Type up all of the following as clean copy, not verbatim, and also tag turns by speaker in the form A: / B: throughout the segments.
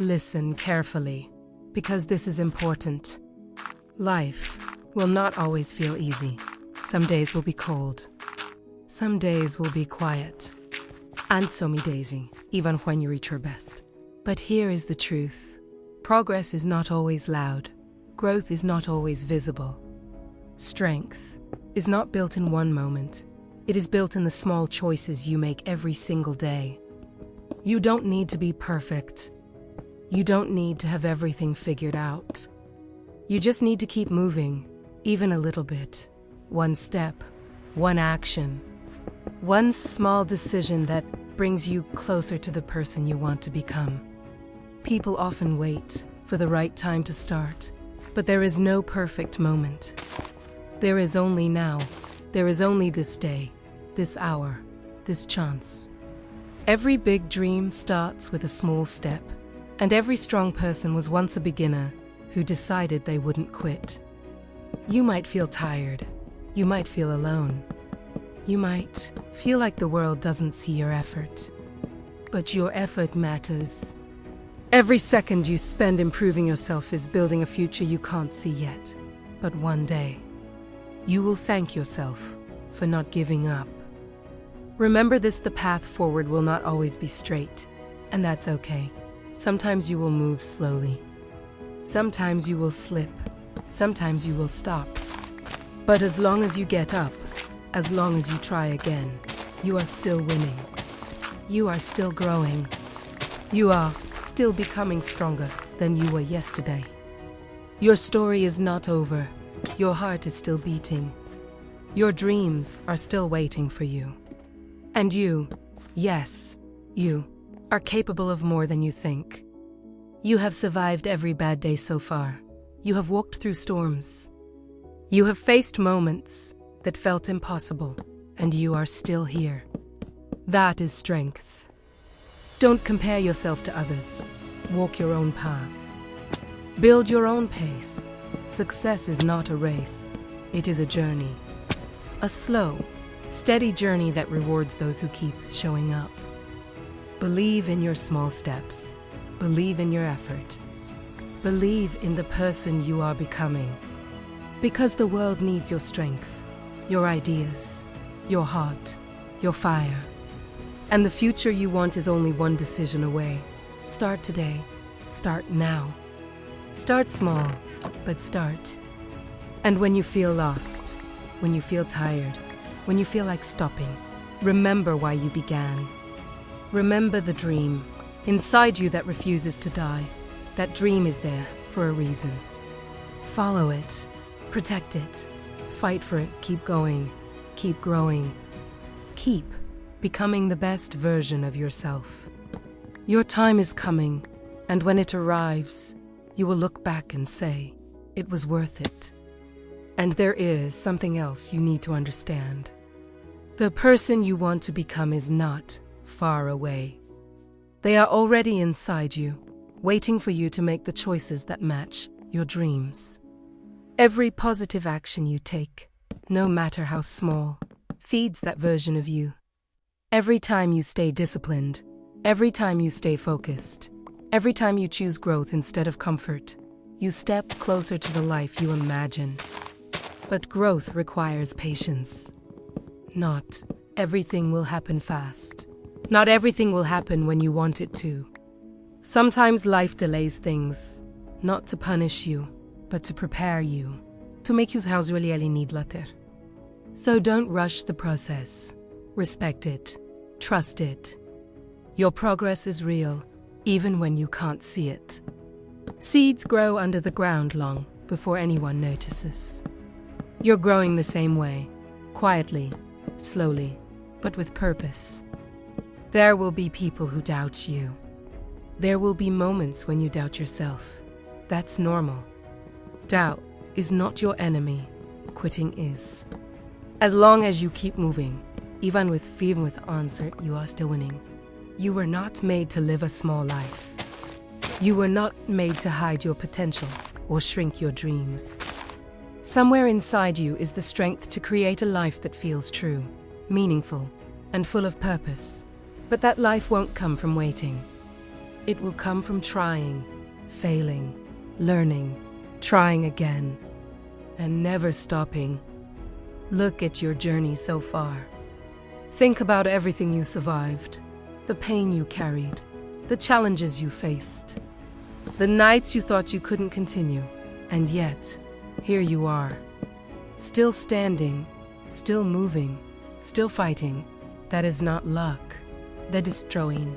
A: Listen carefully, because this is important. Life will not always feel easy. Some days will be cold. Some days will be quiet. And some days, even when you reach your best. But here is the truth. Progress is not always loud. Growth is not always visible. Strength is not built in one moment. It is built in the small choices you make every single day. You don't need to be perfect. You don't need to have everything figured out. You just need to keep moving, even a little bit. One step, one action, one small decision that brings you closer to the person you want to become. People often wait for the right time to start, but there is no perfect moment. There is only now. There is only this day, this hour, this chance. Every big dream starts with a small step, and every strong person was once a beginner who decided they wouldn't quit. You might feel tired. You might feel alone. You might feel like the world doesn't see your effort. But your effort matters. Every second you spend improving yourself is building a future you can't see yet. But one day, you will thank yourself for not giving up. Remember this: the path forward will not always be straight, and that's okay. Sometimes you will move slowly. Sometimes you will slip. Sometimes you will stop. But as long as you get up, as long as you try again, you are still winning. You are still growing. You are still becoming stronger than you were yesterday. Your story is not over. Your heart is still beating. Your dreams are still waiting for you. And you, yes, you, are capable of more than you think. You have survived every bad day so far. You have walked through storms. You have faced moments that felt impossible, and you are still here. That is strength. Don't compare yourself to others. Walk your own path. Build your own pace. Success is not a race. It is a journey. A slow, steady journey that rewards those who keep showing up. Believe in your small steps. Believe in your effort. Believe in the person you are becoming. Because the world needs your strength, your ideas, your heart, your fire. And the future you want is only one decision away. Start today. Start now. Start small, but start. And when you feel lost, when you feel tired, when you feel like stopping, remember why you began. Remember the dream inside you that refuses to die. That dream is there for a reason. Follow it. Protect it. Fight for it. Keep going. Keep growing. Keep becoming the best version of yourself. Your time is coming, and when it arrives, you will look back and say, it was worth it. And there is something else you need to understand. The person you want to become is not far away. They are already inside you, waiting for you to make the choices that match your dreams. Every positive action you take, no matter how small, feeds that version of you. Every time you stay disciplined, every time you stay focused, every time you choose growth instead of comfort, you step closer to the life you imagine. But growth requires patience. Not everything will happen fast. Not everything will happen when you want it to. Sometimes life delays things, not to punish you, but to prepare you, to make you 𝙬𝙤𝙢𝙚 need later. So don't rush the process. Respect it. Trust it. Your progress is real, even when you can't see it. Seeds grow under the ground long before anyone notices. You're growing the same way, quietly, slowly, but with purpose. There will be people who doubt you. There will be moments when you doubt yourself. That's normal. Doubt is not your enemy. Quitting is. As long as you keep moving, even with answer, you are still winning. You were not made to live a small life. You were not made to hide your potential or shrink your dreams. Somewhere inside you is the strength to create a life that feels true, meaningful, and full of purpose. But that life won't come from waiting. It will come from trying, failing, learning, trying again, and never stopping. Look at your journey so far. Think about everything you survived, the pain you carried, the challenges you faced, the nights you thought you couldn't continue, and yet, here you are. Still standing, still moving, still fighting. That is not luck, that is 𝙬𝙤𝙢𝙚.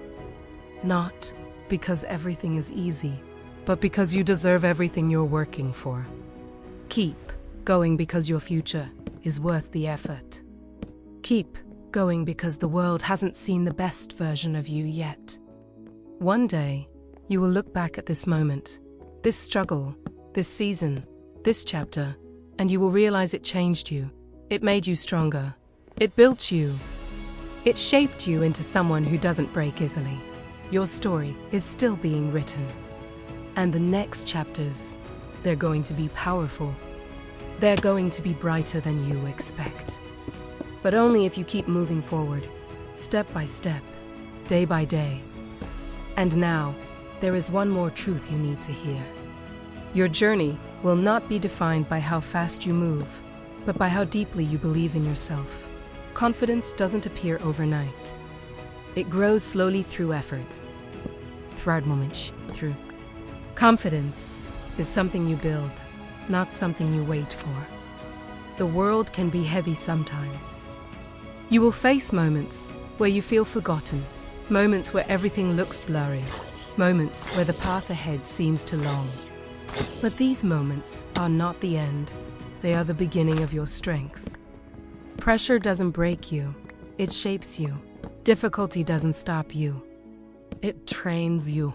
A: Not because everything is easy, but because you deserve everything you're working for. Keep going because your future is worth the effort. Keep going because the world hasn't seen the best version of you yet. One day, you will look back at this moment, this struggle, this season, this chapter, and you will realize it changed you. It made you stronger. It built you. It shaped you into someone who doesn't break easily. Your story is still being written. And the next chapters, they're going to be powerful. They're going to be brighter than you expect. But only if you keep moving forward, step by step, day by day. And now, there is one more truth you need to hear. Your journey will not be defined by how fast you move, but by how deeply you believe in yourself. Confidence doesn't appear overnight. It grows slowly through effort. Through. Confidence is something you build, not something you wait for. The world can be heavy sometimes. You will face moments where you feel forgotten, moments where everything looks blurry, moments where the path ahead seems too long. But these moments are not the end. They are the beginning of your strength. Pressure doesn't break you, it shapes you. Difficulty doesn't stop you, it trains you.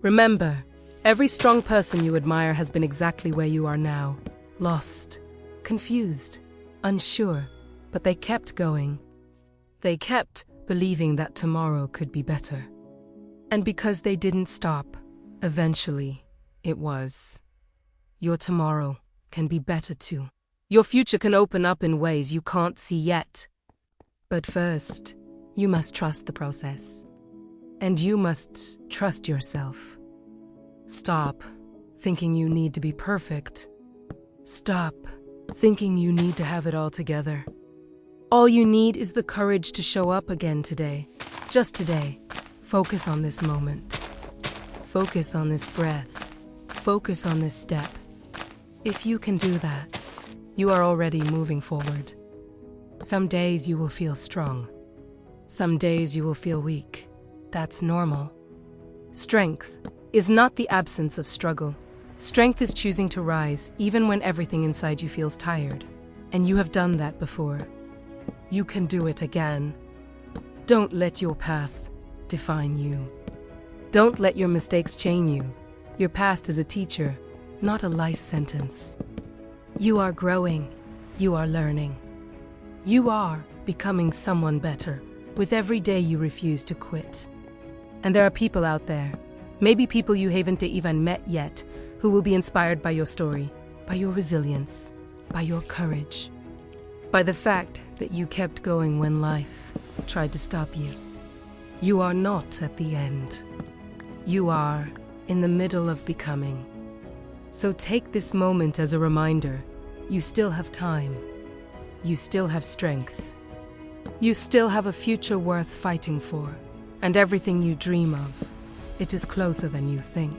A: Remember, every strong person you admire has been exactly where you are now. Lost, confused, unsure, but they kept going. They kept believing that tomorrow could be better. And because they didn't stop, eventually, it was. Your tomorrow can be better too. Your future can open up in ways you can't see yet. But first, you must trust the process. And you must trust yourself. Stop thinking you need to be perfect. Stop thinking you need to have it all together. All you need is the courage to show up again today. Just today. Focus on this moment. Focus on this breath. Focus on this step. If you can do that, you are already moving forward. Some days you will feel strong. Some days you will feel weak. That's normal. Strength is not the absence of struggle. Strength is choosing to rise even when everything inside you feels tired. And you have done that before. You can do it again. Don't let your past define you. Don't let your mistakes chain you. Your past is a teacher, not a life sentence. You are growing. You are learning. You are becoming someone better with every day you refuse to quit. And there are people out there, maybe people you haven't even met yet, who will be inspired by your story, by your resilience, by your courage, by the fact that you kept going when life tried to stop you. You are not at the end. You are in the middle of becoming. So take this moment as a reminder. You still have time. You still have strength. You still have a future worth fighting for. And everything you dream of, it is closer than you think.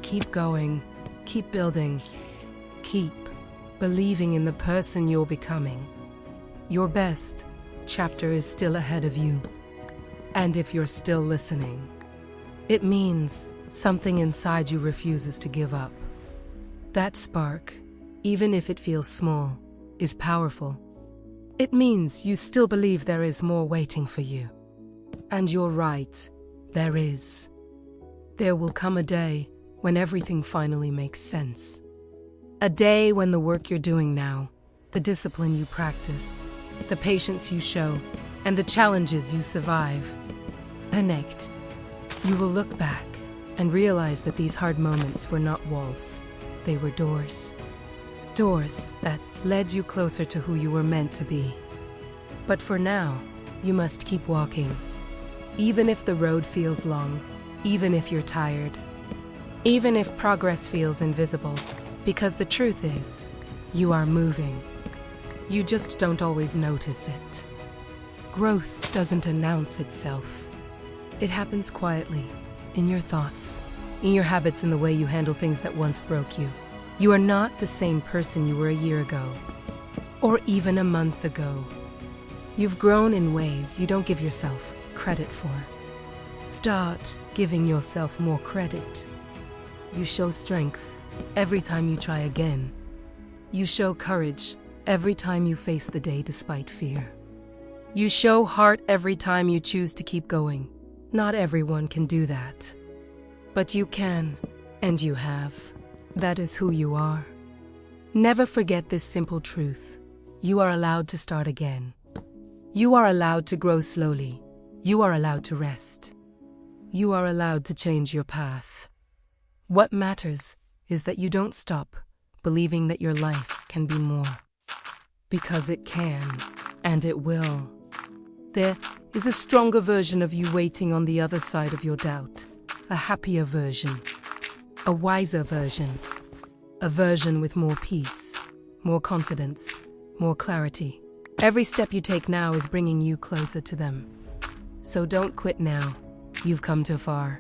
A: Keep going. Keep building. Keep believing in the person you're becoming. Your best chapter is still ahead of you. And if you're still listening, it means something inside you refuses to give up. That spark, even if it feels small, is powerful. It means you still believe there is more waiting for you. And you're right, there is. There will come a day when everything finally makes sense. A day when the work you're doing now, the discipline you practice, the patience you show, and the challenges you survive, connect. You will look back and realize that these hard moments were not walls, they were doors. Doors that led you closer to who you were meant to be. But for now, you must keep walking. Even if the road feels long, even if you're tired, even if progress feels invisible, because the truth is, you are moving. You just don't always notice it. Growth doesn't announce itself. It happens quietly, in your thoughts, in your habits, in the way you handle things that once broke you. You are not the same person you were a year ago, or even a month ago. You've grown in ways you don't give yourself credit for. Start giving yourself more credit. You show strength every time you try again. You show courage every time you face the day despite fear. You show heart every time you choose to keep going. Not everyone can do that. But you can, and you have. That is who you are. Never forget this simple truth. You are allowed to start again. You are allowed to grow slowly. You are allowed to rest. You are allowed to change your path. What matters is that you don't stop believing that your life can be more. Because it can, and it will. There is a stronger version of you waiting on the other side of your doubt. A happier version. A wiser version. A version with more peace, more confidence, more clarity. Every step you take now is bringing you closer to them. So don't quit now. You've come too far.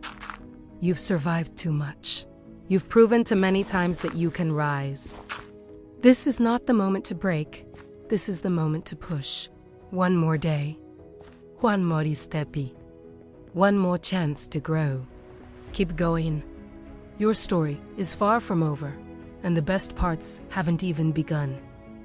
A: You've survived too much. You've proven too many times that you can rise. This is not the moment to break. This is the moment to push. One more day. One more step. One more chance to grow. Keep going. Your story is far from over, and the best parts haven't even begun.